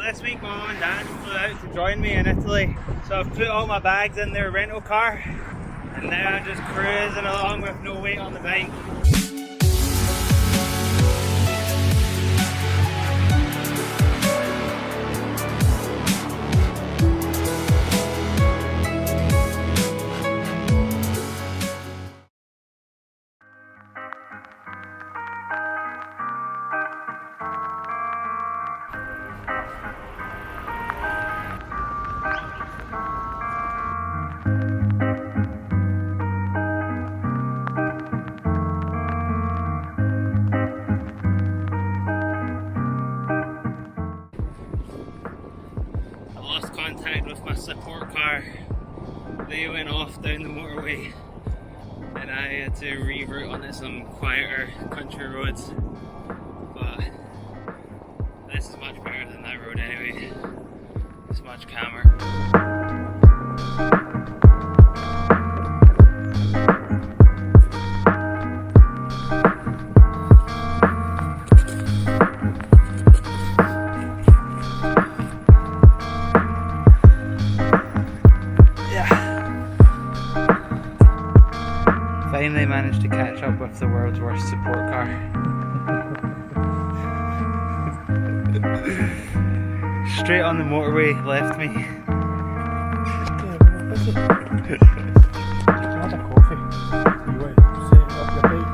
this week my mum and dad flew out to join me in Italy, so I've put all my bags in their rental car and now I'm just cruising along with no weight on the bike. Lost contact with my support car. They went off down the motorway and I had to reroute onto some quieter country roads, but this is much better than that road anyway. It's much calmer. Finally managed to catch up with the world's worst support car. Straight on the motorway, left me. Have a coffee. You want to set up your bike?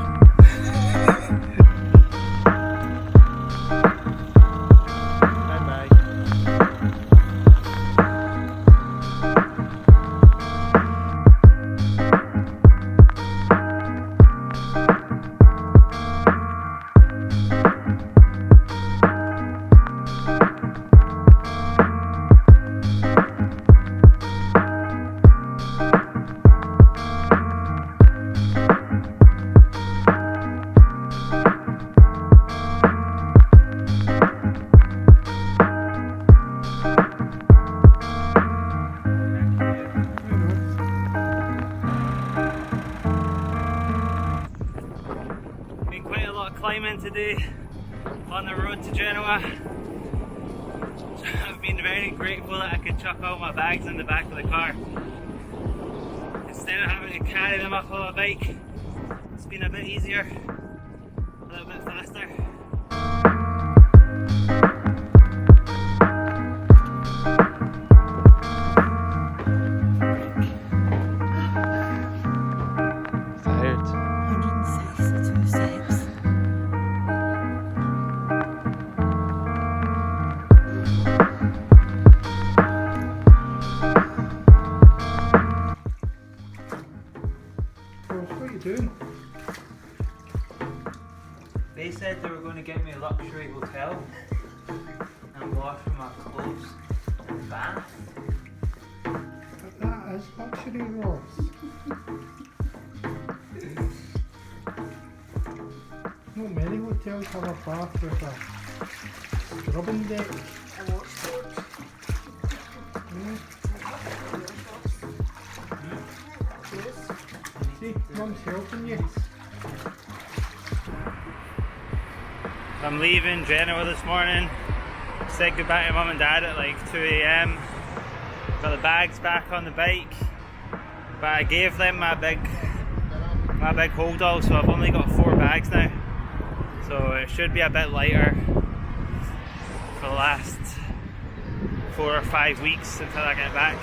Climbing today on the road to Genoa. I've been very grateful that I could chuck all my bags in the back of the car instead of having to carry them up on my bike. It's been a bit easier, a little bit faster. What are you doing? They said they were going to get me a luxury hotel and wash my clothes in the bath. But that is luxury, Ross. Not many hotels have a bath with a scrubbing deck. A washboard. Yeah. See, Mum's helping you. I'm leaving Genoa this morning. Said goodbye to mum and dad at like 2 AM. Got the bags back on the bike, but I gave them my big hold all, so I've only got 4 bags now. So it should be a bit lighter for the last 4 or 5 weeks until I get back.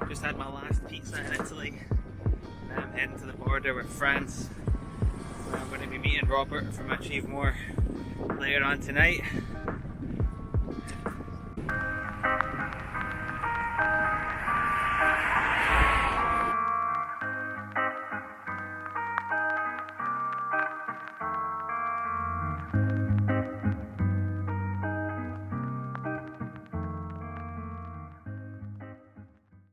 Just had my last pizza in Italy. Now I'm heading to the border with France. I'm going to be meeting Robert from Achieve More later on tonight.